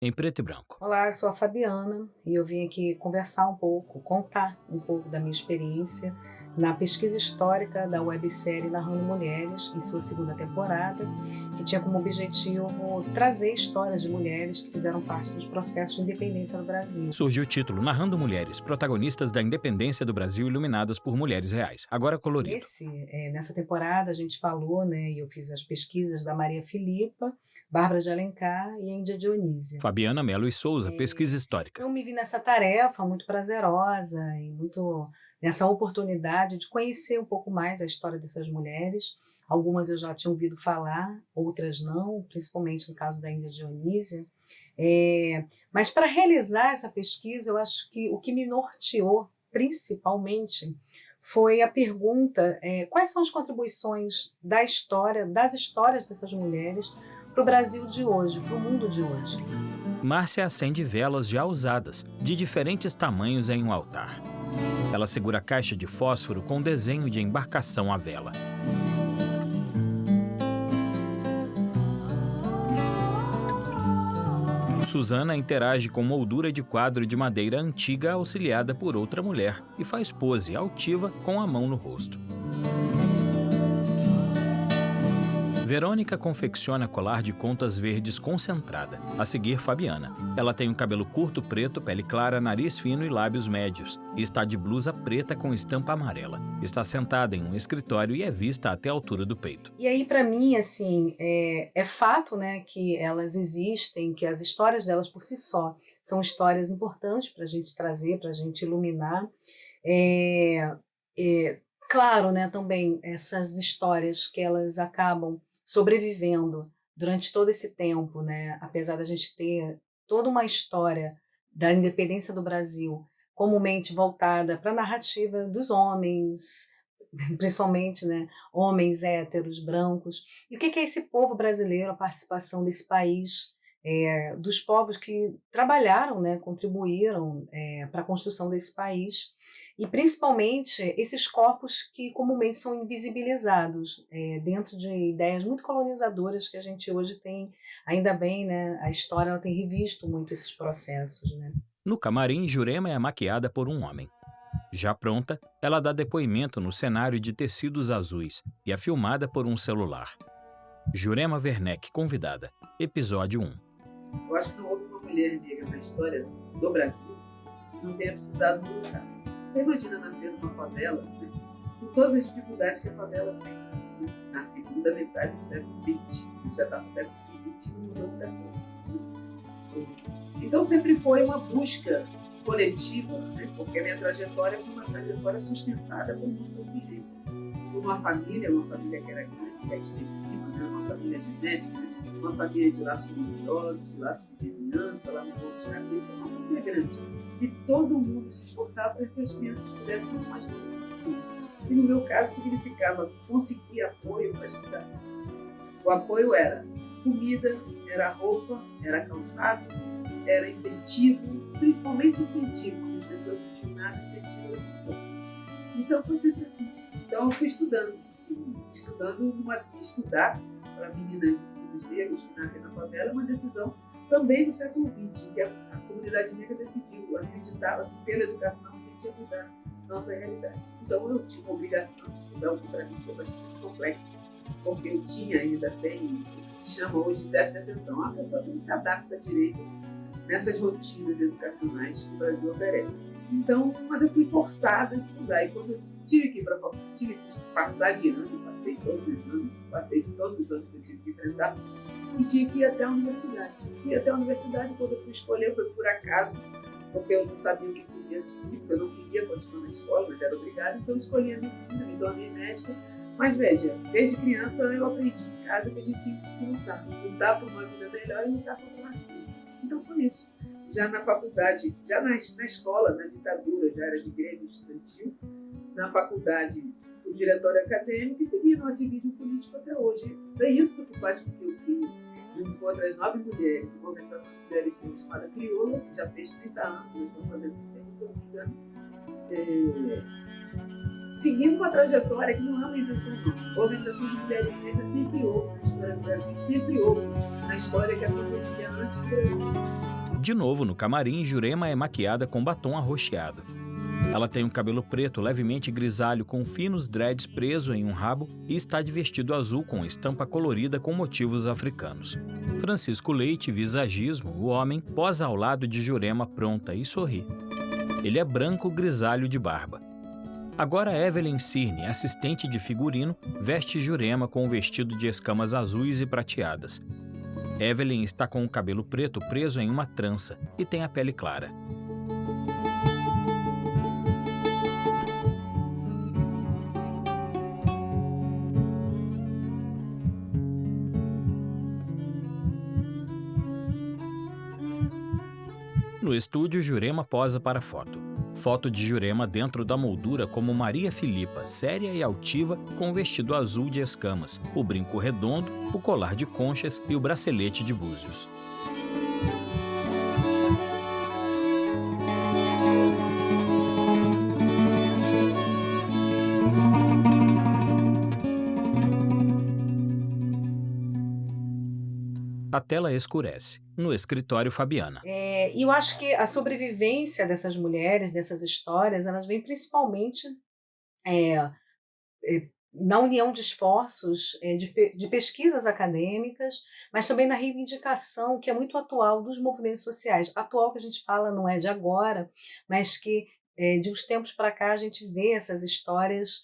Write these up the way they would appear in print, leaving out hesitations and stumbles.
em preto e branco. Olá, eu sou a Fabiana e eu vim aqui conversar um pouco, contar um pouco da minha experiência na pesquisa histórica da websérie Narrando Mulheres, em sua segunda temporada, que tinha como objetivo trazer histórias de mulheres que fizeram parte dos processos de independência do Brasil. Surgiu o título Narrando Mulheres, protagonistas da independência do Brasil iluminadas por mulheres reais, agora colorido. Nessa temporada a gente falou, né, e eu fiz as pesquisas da Maria Filipa, Bárbara de Alencar e Índia Dionísia. Fabiana Melo e Souza, pesquisa histórica. Eu me vi nessa tarefa muito prazerosa e muito nessa oportunidade de conhecer um pouco mais a história dessas mulheres. Algumas eu já tinha ouvido falar, outras não, principalmente no caso da Índia Dionísia. Mas para realizar essa pesquisa, eu acho que o que me norteou principalmente foi a pergunta: quais são as contribuições das histórias dessas mulheres para o Brasil de hoje, para o mundo de hoje? Márcia acende velas já usadas, de diferentes tamanhos em um altar. Ela segura a caixa de fósforo com desenho de embarcação à vela. Suzana interage com moldura de quadro de madeira antiga auxiliada por outra mulher e faz pose altiva com a mão no rosto. Verônica confecciona colar de contas verdes concentrada. A seguir, Fabiana. Ela tem um cabelo curto preto, pele clara, nariz fino e lábios médios. E está de blusa preta com estampa amarela. Está sentada em um escritório e é vista até a altura do peito. E aí, para mim, assim, é fato, né, que elas existem, que as histórias delas por si só são histórias importantes para a gente trazer, para a gente iluminar. É, Claro, né, também essas histórias que elas acabam sobrevivendo durante todo esse tempo, né, apesar da gente ter toda uma história da independência do Brasil comumente voltada para a narrativa dos homens, principalmente, né, homens héteros, brancos. E o que é esse povo brasileiro, a participação desse país, dos povos que trabalharam, né, contribuíram para a construção desse país, e principalmente esses corpos que comumente são invisibilizados dentro de ideias muito colonizadoras que a gente hoje tem, ainda bem, né, a história ela tem revisto muito esses processos, né? No camarim, Jurema é maquiada por um homem. Já pronta, ela dá depoimento no cenário de tecidos azuis e é filmada por um celular. Jurema Werneck, convidada. Episódio 1. Eu acho que não houve uma mulher negra na história do Brasil que não tenha precisado lutar. Você imagina nascer numa favela, né, com todas as dificuldades que a favela tem, né, na segunda metade do século XX. A gente já está no século XX e não mudou muita coisa. Né? Então sempre foi uma busca coletiva, né, porque a minha trajetória foi uma trajetória sustentada por muito pouco gente. Por uma família que era grande, que é extensiva, né, uma família genética, uma família de laços numerosos, de laços de vizinhança, lá no Morro dos Cabeças, uma família grande. E todo mundo se esforçava para que as crianças pudessem ir o mais longe possível. E no meu caso significava conseguir apoio para estudar. O apoio era comida, era roupa, era calçado, era incentivo, principalmente incentivo, porque as pessoas não tinham nada, incentivo era muito importante. Então foi sempre assim. Então eu fui estudar para meninas e meninos negros que nascem na favela é uma decisão também do século XX, que a comunidade negra decidiu, acreditava que pela educação a gente ia mudar nossa realidade. Então eu tinha uma obrigação de estudar, o que para mim foi bastante complexo, porque eu tinha ainda bem o que se chama hoje de déficit de atenção, uma pessoa que não se adapta direito nessas rotinas educacionais que o Brasil oferece. Então, mas eu fui forçada a estudar, e quando eu tive que ir para a faculdade, tive que passar de ano, passei de todos os anos que eu tive que enfrentar, e tinha que ir até a universidade. Fui até a universidade, quando eu fui escolher, foi por acaso, porque eu não sabia o que queria seguir, porque eu não queria continuar na escola, mas era obrigada, então eu escolhi a medicina, me tornei médica. Mas veja, desde criança eu aprendi em casa que a gente tinha que lutar por uma vida melhor e lutar contra o racismo. Então foi isso. Já na faculdade, já na escola, na ditadura, já era de grêmio estudantil, na faculdade, o diretório acadêmico, e segui no ativismo político até hoje. É isso que faz com que eu crie, junto com outras 9 mulheres, uma organização de mulheres chamada Crioula, que já fez 30 anos, nós estamos fazendo 30, se eu não me engano, seguindo uma trajetória que não é uma invenção nossa. A Organização de Mulheres Negras sempre houve na história do Brasil, sempre houve na história que acontecia antes do Brasil. De novo, no camarim, Jurema é maquiada com batom arroxeado. Ela tem um cabelo preto levemente grisalho com finos dreads preso em um rabo e está de vestido azul com estampa colorida com motivos africanos. Francisco Leite, visagismo, o homem, posa ao lado de Jurema pronta e sorri. Ele é branco grisalho de barba. Agora Evelyn Cirne, assistente de figurino, veste Jurema com um vestido de escamas azuis e prateadas. Evelyn está com o cabelo preto preso em uma trança e tem a pele clara. No estúdio, Jurema posa para foto. Foto de Jurema dentro da moldura como Maria Filipa, séria e altiva, com o vestido azul de escamas, o brinco redondo, o colar de conchas e o bracelete de búzios. A tela escurece. No escritório, Fabiana. E eu acho que a sobrevivência dessas mulheres, dessas histórias, elas vêm principalmente na união de esforços de pesquisas acadêmicas, mas também na reivindicação que é muito atual dos movimentos sociais. Atual que a gente fala não é de agora, mas que de uns tempos para cá a gente vê essas histórias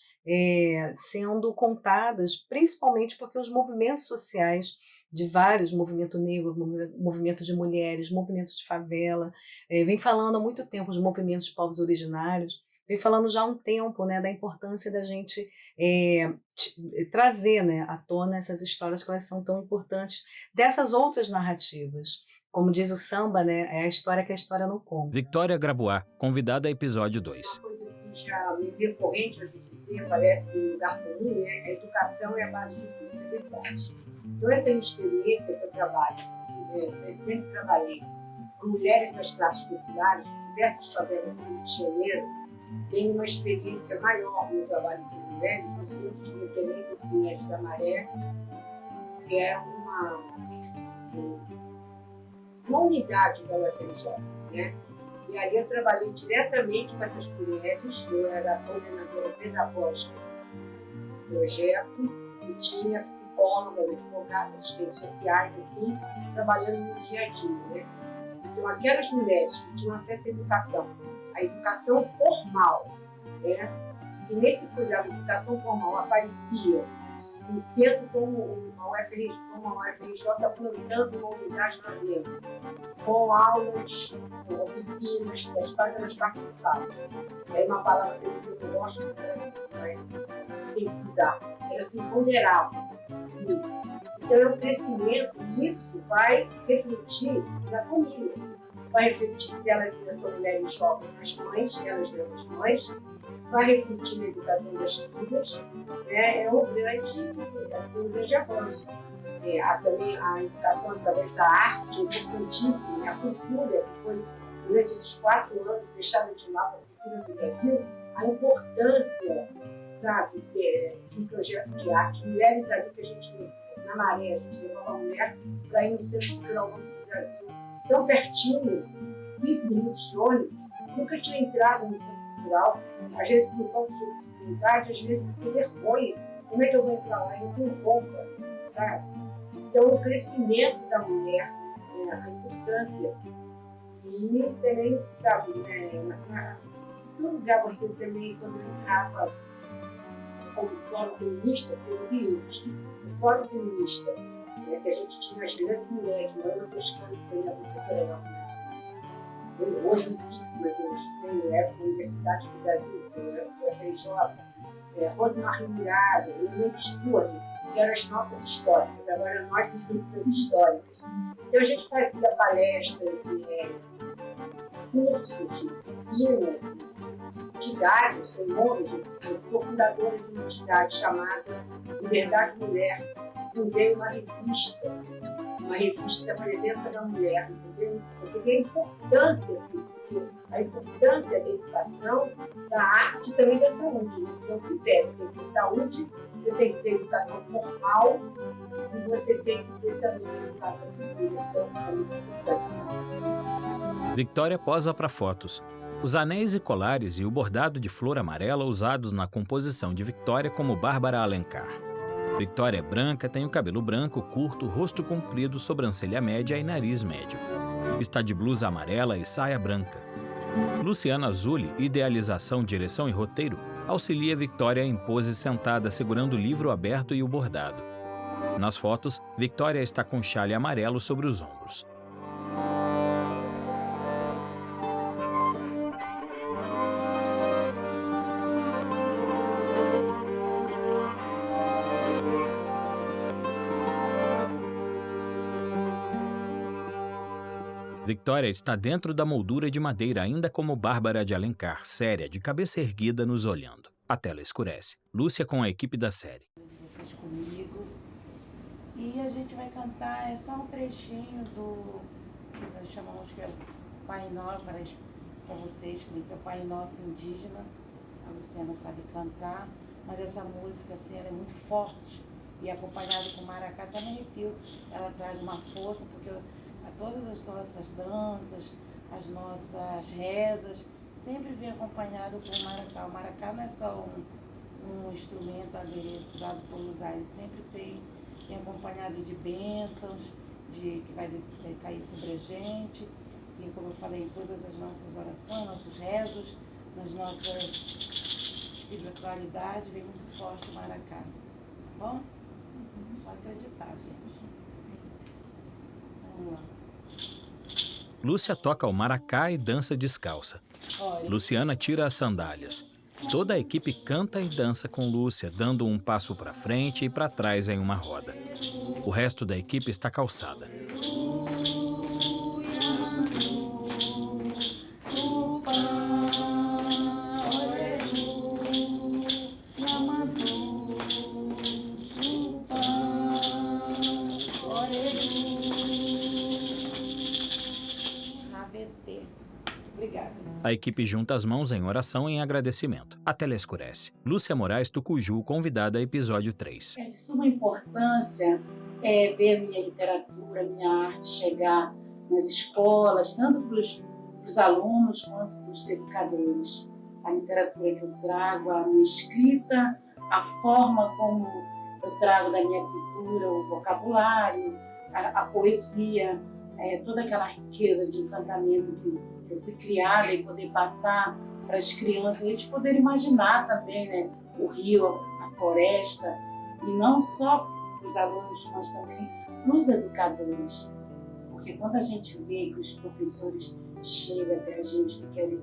sendo contadas, principalmente porque os movimentos sociais de vários, movimento negro, movimento de mulheres, movimentos de favela, vem falando há muito tempo de movimentos de povos originários, vem falando já há um tempo, né, da importância da gente trazer, né, à tona essas histórias que elas são tão importantes, dessas outras narrativas. Como diz o samba, né, é a história que a história não conta. Victoria Grabois, convidada a episódio 2. Uma coisa assim já meio recorrente, hoje em dia, parece um lugar comum, né? A educação é a base de tudo, é verdade. Então essa é a minha experiência que eu trabalho. Eu sempre trabalhei com mulheres das classes populares, diversas favelas do Rio de Janeiro. Tenho uma experiência maior no trabalho de mulheres, no centro de referência de mulheres da Maré, que é uma unidade da UFRJ, né? E aí eu trabalhei diretamente com essas mulheres, eu era coordenadora pedagógica do projeto, e tinha psicólogas, advogadas, assistentes sociais, assim, trabalhando no dia a dia, né? Então aquelas mulheres que tinham acesso à educação formal, né? Que nesse cuidado da educação formal aparecia um centro como a UFRJ plantando uma unidade lá dentro, com aulas, com oficinas, das quais elas participavam. É uma palavra que eu gosto, mas tem que se usar. Ela se empoderava. Então é um crescimento, e isso vai refletir na família. Vai refletir se elas ainda são mulheres jovens nas mães, elas mesmas as mães, vai refletir na educação das filhas, né? É um grande avanço. Também a educação através da arte, importantíssima, né? A cultura, que foi, durante esses 4 anos, deixada de lado a cultura do Brasil, a importância, sabe, de um projeto de arte. Mulheres ali que a gente, na Maré, a gente levava a mulher para ir no Centro Cultural do Brasil, tão pertinho, 15 minutos de ônibus, nunca tinha entrado no Centro Cultural, às vezes por falta de oportunidade, às vezes por ter vergonha. Como é que eu vou entrar lá? Eu não tenho roupa, sabe? Então, o crescimento da mulher, a importância, e também, sabe, em todo lugar você também, quando eu entrava como fórum feminista, eu vi isso, o fórum feminista, né, que a gente tinha as grandes mulheres, Ana Toscano, que foi a professora hoje no fixo, mas eu estudei na época na Universidade do Brasil, na UFRJ, Rosemarie Murado, Leandro Stuart, que eram as nossas históricas, agora nós vivemos as históricas. Então a gente fazia palestras, cursos, oficinas, entidades, tem nome. Eu sou fundadora de uma entidade chamada Liberdade Mulher, fundei uma revista da presença da mulher, entendeu? Você vê a importância a importância da educação, da arte e também da saúde. Então, o que pensa? Tem que ter saúde, você tem que ter educação formal e você tem que ter também educação muito importante. Victória posa para fotos. Os anéis e colares e o bordado de flor amarela usados na composição de Victória como Bárbara Alencar. Victória é branca, tem o cabelo branco, curto, rosto comprido, sobrancelha média e nariz médio. Está de blusa amarela e saia branca. Luciana Zulli, idealização, direção e roteiro, auxilia Victória em pose sentada segurando o livro aberto e o bordado. Nas fotos, Victória está com chale amarelo sobre os ombros. Victória está dentro da moldura de madeira ainda como Bárbara de Alencar, séria, de cabeça erguida, nos olhando. A tela escurece. Lúcia com a equipe da série. Vocês comigo. E a gente vai cantar, é só um trechinho do que nós chamamos que é o Pai Nosso, para vocês, que é o Pai Nosso indígena. A Luciana sabe cantar, mas essa música assim, ela é muito forte. E acompanhada com maracá, até me arrepio. Ela traz uma força, porque todas as nossas danças, as nossas rezas, sempre vem acompanhado com o maracá. O maracá não é só um instrumento adereço dado por usar, ele sempre tem acompanhado de bênçãos, que vai cair sobre a gente. E como eu falei, em todas as nossas orações, nossos rezos, nas nossas espiritualidades, vem muito forte o maracá. Tá bom? Só acreditar, gente. Vamos lá. Lúcia toca o maracá e dança descalça. Luciana tira as sandálias. Toda a equipe canta e dança com Lúcia, dando um passo para frente e para trás em uma roda. O resto da equipe está calçada. A equipe junta as mãos em oração em agradecimento. A tela escurece. Lúcia Moraes Tucuju, convidada a episódio 3. É de suma importância ver minha literatura, minha arte chegar nas escolas, tanto para os alunos quanto para os educadores. A literatura que eu trago, a minha escrita, a forma como eu trago da minha cultura, o vocabulário, a poesia, toda aquela riqueza de encantamento que eu fui criada e poder passar para as crianças, eles poderem imaginar também, né, o rio, a floresta, e não só os alunos, mas também os educadores. Porque quando a gente vê que os professores chegam até a gente, que querem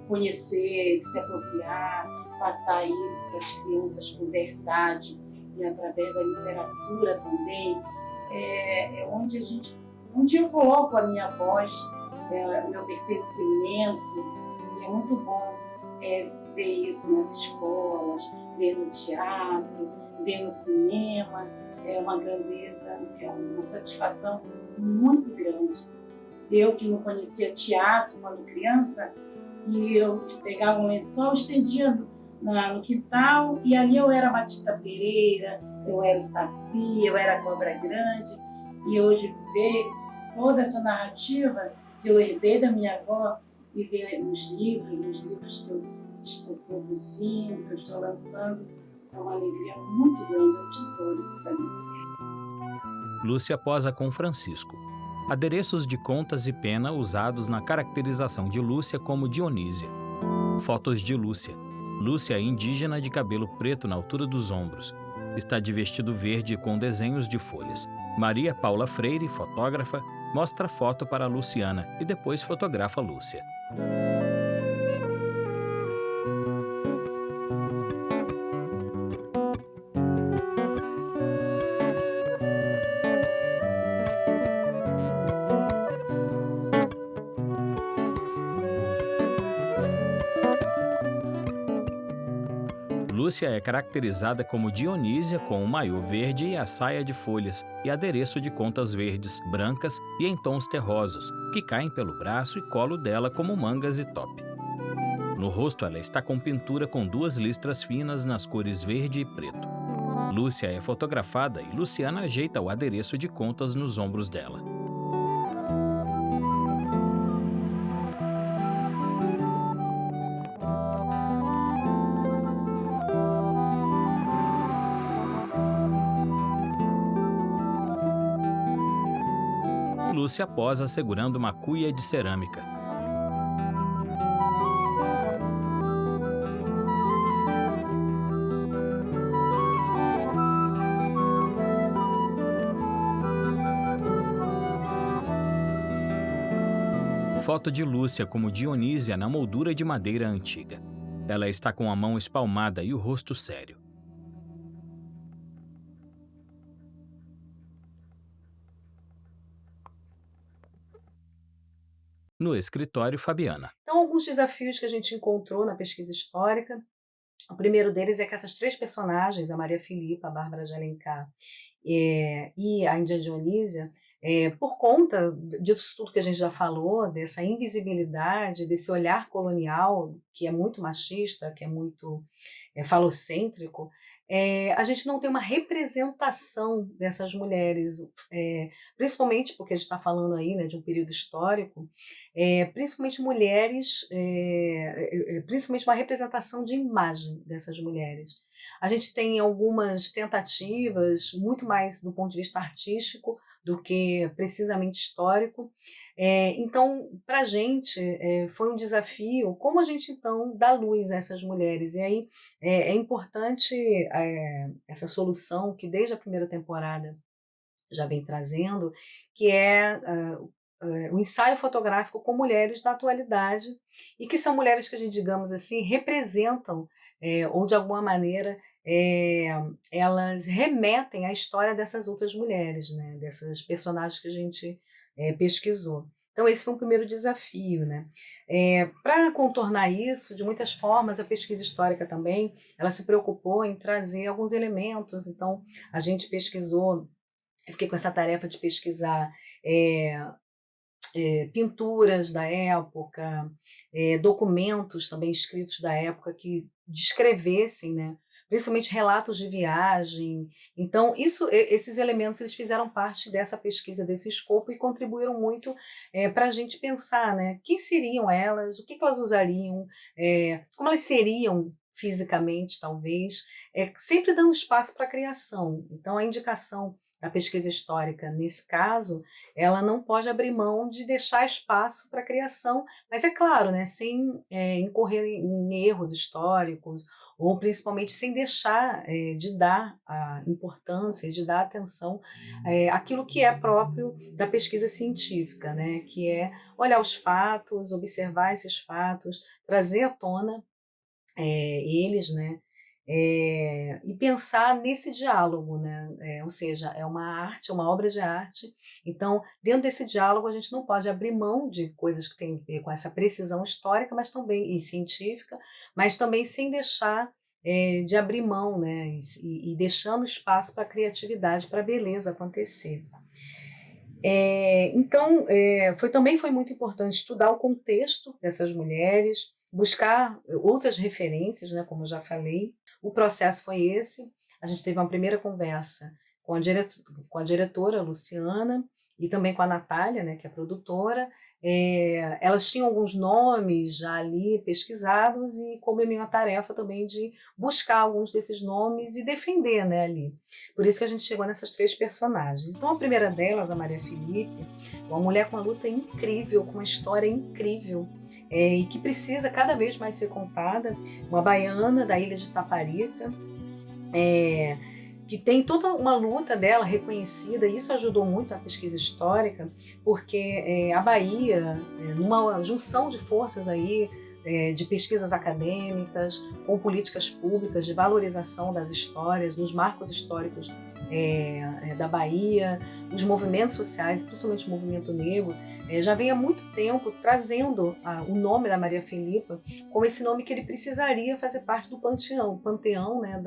conhecer, se apropriar, passar isso para as crianças com verdade, e através da literatura também, é onde eu coloco a minha voz, o meu pertencimento, e é muito bom ver isso nas escolas, ver no teatro, ver no cinema, é uma grandeza, é uma satisfação muito grande. Eu que não conhecia teatro quando criança, e eu pegava um lençol, estendia no quintal, e ali eu era Matita Pereira, eu era o Saci, eu era a Cobra Grande, e hoje ver toda essa narrativa que eu herdei da minha avó e ver nos livros que eu estou produzindo, que eu estou lançando, é uma alegria muito grande, é um tesouro isso para mim. Lúcia posa com Francisco. Adereços de contas e pena usados na caracterização de Lúcia como Dionísia. Fotos de Lúcia. Lúcia é indígena de cabelo preto na altura dos ombros. Está de vestido verde com desenhos de folhas. Maria Paula Freire, fotógrafa, mostra foto para Luciana e depois fotografa Lúcia. Lúcia é caracterizada como Dionísia com o maiô verde e a saia de folhas e adereço de contas verdes, brancas e em tons terrosos, que caem pelo braço e colo dela como mangas e top. No rosto ela está com pintura com 2 listras finas nas cores verde e preto. Lúcia é fotografada e Luciana ajeita o adereço de contas nos ombros dela. Lúcia posa segurando uma cuia de cerâmica. Foto de Lúcia como Dionísia na moldura de madeira antiga. Ela está com a mão espalmada e o rosto sério. No escritório Fabiana. Então, alguns desafios que a gente encontrou na pesquisa histórica. O primeiro deles é que essas 3 personagens, a Maria Filipa, a Bárbara de Alencar e a Índia Dionísia, por conta disso tudo que a gente já falou, dessa invisibilidade, desse olhar colonial, que é muito machista, que é muito falocêntrico, a gente não tem uma representação dessas mulheres, principalmente porque a gente está falando aí, né, de um período histórico, principalmente mulheres, principalmente uma representação de imagem dessas mulheres. A gente tem algumas tentativas, muito mais do ponto de vista artístico do que precisamente histórico. Então, para a gente, foi um desafio como a gente, então, dá luz a essas mulheres. E aí é importante essa solução que desde a primeira temporada já vem trazendo, que é o ensaio fotográfico com mulheres da atualidade, e que são mulheres que a gente, digamos assim, representam, ou de alguma maneira elas remetem à história dessas outras mulheres, né? Dessas personagens que a gente pesquisou. Então esse foi um primeiro desafio, né? Para contornar isso, de muitas formas, a pesquisa histórica também, ela se preocupou em trazer alguns elementos. Então a gente pesquisou, eu fiquei com essa tarefa de pesquisar pinturas da época, documentos também escritos da época que descrevessem, né, principalmente relatos de viagem. Então, esses elementos eles fizeram parte dessa pesquisa, desse escopo, e contribuíram muito para a gente pensar, né, quem seriam elas, o que elas usariam, como elas seriam fisicamente, talvez, sempre dando espaço para a criação. Então, a indicação da pesquisa histórica, nesse caso, ela não pode abrir mão de deixar espaço para a criação, mas é claro, né, sem incorrer em erros históricos, ou principalmente sem deixar de dar a importância, de dar atenção àquilo que é próprio da pesquisa científica, né, que é olhar os fatos, observar esses fatos, trazer à tona eles, né, e pensar nesse diálogo, né? Ou seja, é uma arte, uma obra de arte. Então, dentro desse diálogo, a gente não pode abrir mão de coisas que têm a ver com essa precisão histórica, mas também e científica, mas também sem deixar de abrir mão, né? E deixando espaço para a criatividade, para a beleza acontecer. Então, também foi muito importante estudar o contexto dessas mulheres, buscar outras referências, né, como eu já falei. O processo foi esse. A gente teve uma primeira conversa com a diretora Luciana e também com a Natália, né, que é produtora. Elas tinham alguns nomes já ali pesquisados, e como é minha tarefa também de buscar alguns desses nomes e defender, né, ali. Por isso que a gente chegou nessas 3 personagens. Então a primeira delas, a Maria Filipe, uma mulher com uma luta incrível, com uma história incrível, e que precisa cada vez mais ser contada, uma baiana da ilha de Taparica, que tem toda uma luta dela reconhecida, e isso ajudou muito a pesquisa histórica, porque a Bahia, numa junção de forças aí, de pesquisas acadêmicas, com políticas públicas de valorização das histórias, dos marcos históricos da Bahia, os movimentos sociais, principalmente o movimento negro, já vem há muito tempo trazendo o nome da Maria Filipa como esse nome que ele precisaria fazer parte do panteão, né,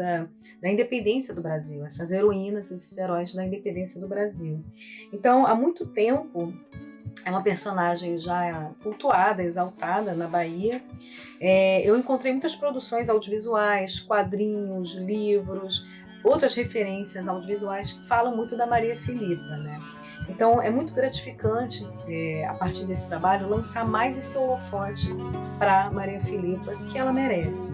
da independência do Brasil, essas heroínas, esses heróis da independência do Brasil. Então, há muito tempo, é uma personagem já cultuada, exaltada na Bahia. Eu encontrei muitas produções audiovisuais, quadrinhos, livros, outras referências audiovisuais que falam muito da Maria Filipa, né? Então é muito gratificante, a partir desse trabalho, lançar mais esse holofote para Maria Filipa, que ela merece.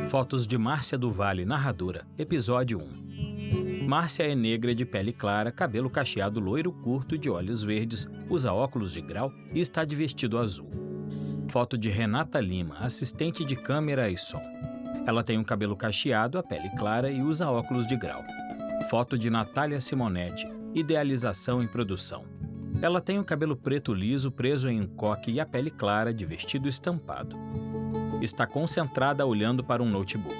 Fotos de Márcia do Vale, narradora, episódio 1. Márcia é negra de pele clara, cabelo cacheado loiro curto de olhos verdes, usa óculos de grau e está de vestido azul. Foto de Renata Lima, assistente de câmera e som. Ela tem um cabelo cacheado, a pele clara e usa óculos de grau. Foto de Natália Simonetti, idealização e produção. Ela tem um cabelo preto liso preso em um coque e a pele clara de vestido estampado. Está concentrada olhando para um notebook.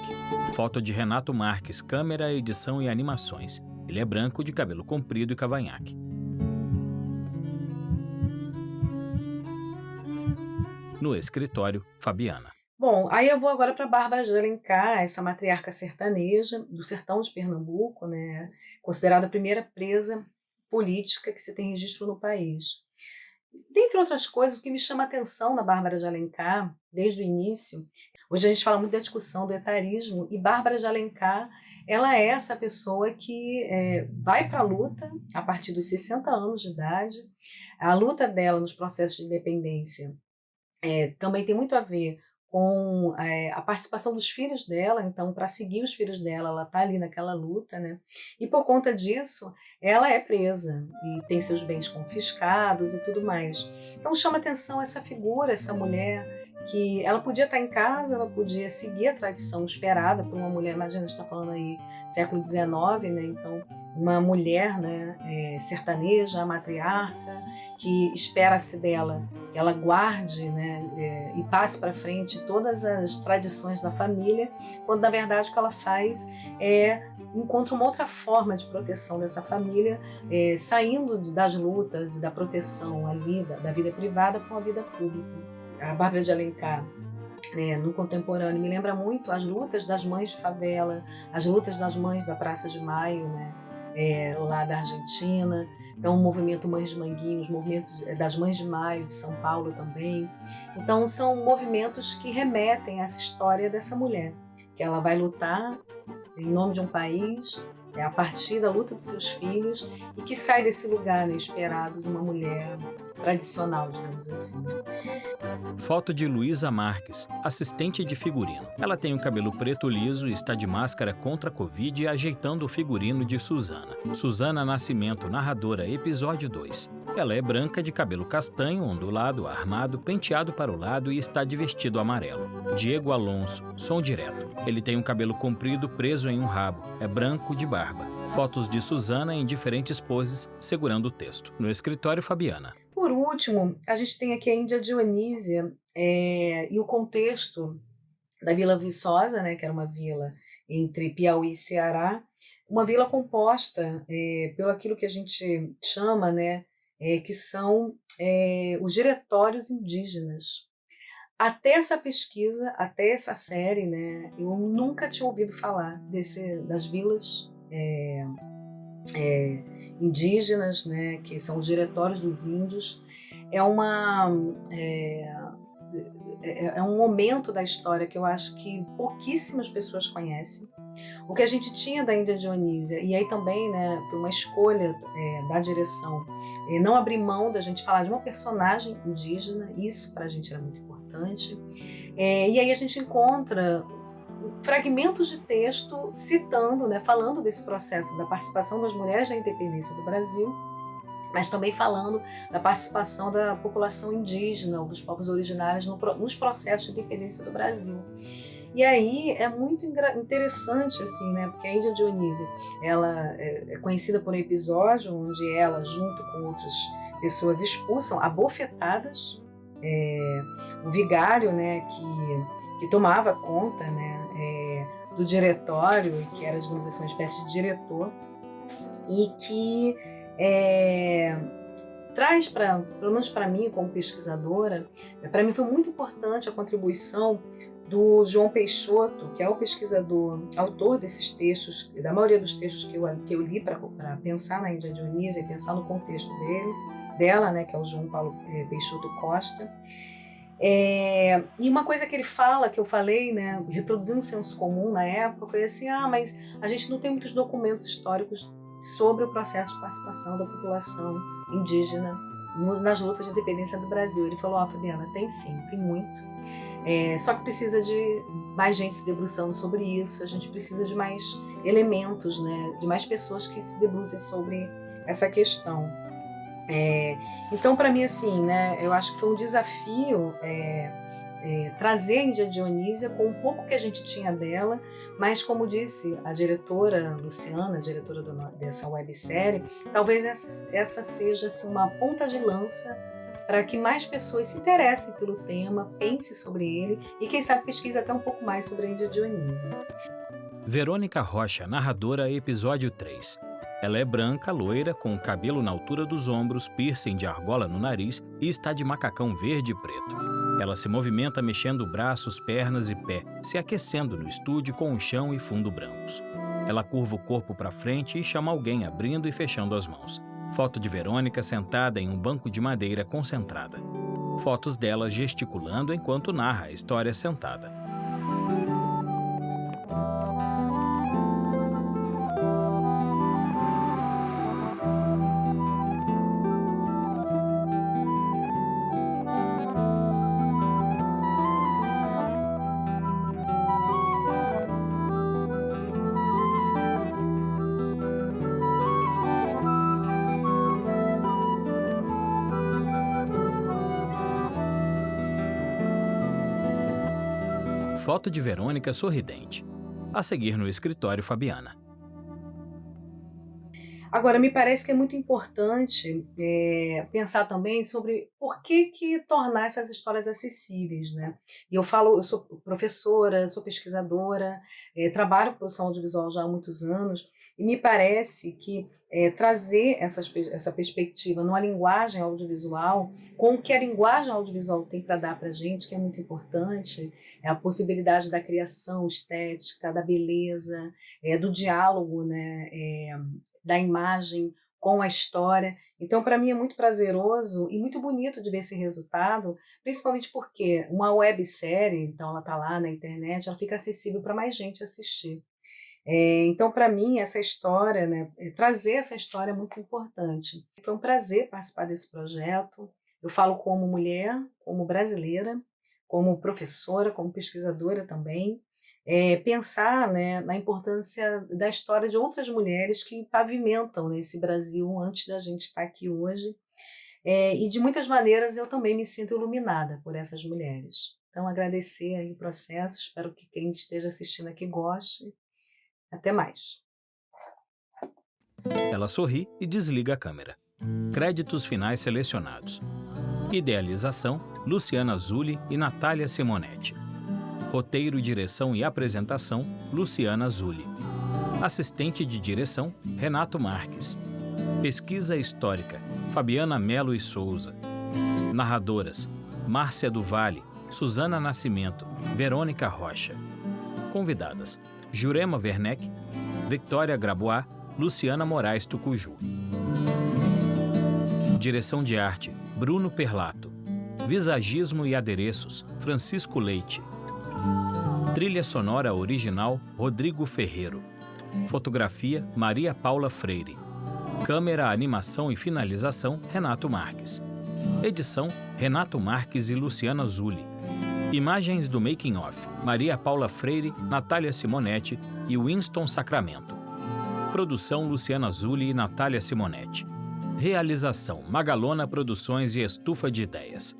Foto de Renato Marques, câmera, edição e animações. Ele é branco, de cabelo comprido e cavanhaque. No escritório, Fabiana. Bom, aí eu vou agora para Bárbara de Alencar, essa matriarca sertaneja do sertão de Pernambuco, né, considerada a primeira presa política que se tem registro no país. Dentre outras coisas, o que me chama a atenção na Bárbara de Alencar, desde o início, hoje a gente fala muito da discussão do etarismo, e Bárbara de Alencar, ela é essa pessoa que vai para a luta a partir dos 60 anos de idade. A luta dela nos processos de independência também tem muito a ver com a participação dos filhos dela. Então, para seguir os filhos dela, ela está ali naquela luta, né? E por conta disso, ela é presa e tem seus bens confiscados e tudo mais. Então, chama atenção essa figura, essa mulher, que ela podia estar em casa, ela podia seguir a tradição esperada por uma mulher. Imagina, a gente está falando aí século XIX, né? Então, uma mulher, né, sertaneja, matriarca, que espera-se dela que ela guarde, né, e passe para frente todas as tradições da família, quando na verdade o que ela faz é encontra uma outra forma de proteção dessa família, saindo das lutas e da proteção ali da vida privada para uma vida pública. A Bárbara de Alencar, no contemporâneo, me lembra muito as lutas das mães de favela, as lutas das mães da Praça de Maio, né, lá da Argentina. Então, o movimento Mães de Manguinhos, os movimentos das Mães de Maio, de São Paulo também. Então, são movimentos que remetem a essa história dessa mulher, que ela vai lutar em nome de um país, a partir da luta dos seus filhos, e que sai desse lugar, né, esperado de uma mulher tradicional, digamos assim. Foto de Luísa Marques, assistente de figurino. Ela tem um cabelo preto liso e está de máscara contra a Covid ajeitando o figurino de Suzana. Suzana Nascimento, narradora, episódio 2. Ela é branca, de cabelo castanho, ondulado, armado, penteado para o lado e está de vestido amarelo. Diego Alonso, som direto. Ele tem um cabelo comprido preso em um rabo. É branco, de barba. Fotos de Suzana em diferentes poses, segurando o texto. No escritório, Fabiana. Por último, a gente tem aqui a Índia Dionísia e o contexto da Vila Viçosa, né, que era uma vila entre Piauí e Ceará, uma vila composta pelo aquilo que a gente chama, né, que são os diretórios indígenas. Até essa pesquisa, até essa série, né, eu nunca tinha ouvido falar das vilas indígenas, né, que são os diretórios dos índios. É um momento da história que eu acho que pouquíssimas pessoas conhecem. O que a gente tinha da Índia Dionísia, e aí também, né, por uma escolha da direção, não abrir mão da gente falar de uma personagem indígena, isso para a gente era muito importante. E aí a gente encontra fragmentos de texto citando, né, falando desse processo da participação das mulheres na independência do Brasil, mas também falando da participação da população indígena ou dos povos originários nos processos de independência do Brasil. E aí é muito interessante, assim, né, porque a Índia Dionísia, ela é conhecida por um episódio onde ela, junto com outras pessoas, expulsam abofetadas o vigário, né, que tomava conta, né, do diretório, que era, digamos assim, uma espécie de diretor, e que traz, pelo menos para mim, como pesquisadora, para mim foi muito importante a contribuição do João Peixoto, que é o pesquisador, autor desses textos, da maioria dos textos que eu li para pensar na Índia Dionísia e pensar no contexto dela, né, que é o João Paulo Peixoto Costa. E uma coisa que ele fala, que eu falei, né, reproduzindo o senso comum na época, foi assim, mas a gente não tem muitos documentos históricos sobre o processo de participação da população indígena nas lutas de independência do Brasil. Ele falou, Fabiana, tem sim, tem muito. Só que precisa de mais gente se debruçando sobre isso, a gente precisa de mais elementos, né, de mais pessoas que se debrucem sobre essa questão. Então, para mim, assim, né, eu acho que foi um desafio trazer a Índia Dionísia com um pouco que a gente tinha dela, mas, como disse a diretora Luciana, a diretora dessa websérie, talvez essa seja assim, uma ponta de lança para que mais pessoas se interessem pelo tema, pensem sobre ele e, quem sabe, pesquise até um pouco mais sobre a Índia Dionísia. Verônica Rocha, narradora, episódio 3. Ela é branca, loira, com o cabelo na altura dos ombros, piercing de argola no nariz e está de macacão verde e preto. Ela se movimenta mexendo braços, pernas e pé, se aquecendo no estúdio com o chão e fundo brancos. Ela curva o corpo para frente e chama alguém abrindo e fechando as mãos. Foto de Verônica sentada em um banco de madeira concentrada. Fotos dela gesticulando enquanto narra a história sentada. Foto de Verônica sorridente. A seguir no escritório Fabiana. Agora, me parece que é muito importante pensar também sobre por que tornar essas histórias acessíveis, né? E eu sou professora, sou pesquisadora, trabalho com produção audiovisual já há muitos anos, e me parece que trazer essa perspectiva numa linguagem audiovisual, com o que a linguagem audiovisual tem para dar para a gente, que é muito importante, é a possibilidade da criação estética, da beleza, do diálogo, né? Da imagem com a história. Então, para mim é muito prazeroso e muito bonito de ver esse resultado, principalmente porque uma websérie, então ela está lá na internet, ela fica acessível para mais gente assistir. Então, para mim, essa história, né, trazer essa história é muito importante. Foi um prazer participar desse projeto. Eu falo como mulher, como brasileira, como professora, como pesquisadora também. Pensar, né, na importância da história de outras mulheres que pavimentam, né, esse Brasil antes da gente estar aqui hoje. E de muitas maneiras eu também me sinto iluminada por essas mulheres. Então, agradecer aí o processo, espero que quem esteja assistindo aqui goste. Até mais. Ela sorri e desliga a câmera. Créditos finais selecionados. Idealização, Luciana Zulli e Natália Simonetti. Roteiro, direção e apresentação, Luciana Zulli. Assistente de direção, Renato Marques. Pesquisa histórica, Fabiana Melo e Souza. Narradoras, Márcia do Vale, Suzana Nascimento, Verônica Rocha. Convidadas, Jurema Werneck, Victoria Grabois, Luciana Moraes Tucuju. Direção de arte, Bruno Perlato. Visagismo e adereços, Francisco Leite. Trilha sonora original, Rodrigo Ferreiro. Fotografia, Maria Paula Freire. Câmera, animação e finalização, Renato Marques. Edição, Renato Marques e Luciana Zulli. Imagens do Making Of, Maria Paula Freire, Natália Simonetti e Winston Sacramento. Produção, Luciana Zulli e Natália Simonetti. Realização, Magalona Produções e Estufa de Ideias.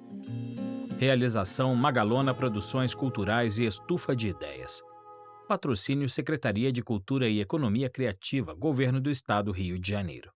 Realização, Magalona Produções Culturais e Estufa de Ideias. Patrocínio, Secretaria de Cultura e Economia Criativa, Governo do Estado, Rio de Janeiro.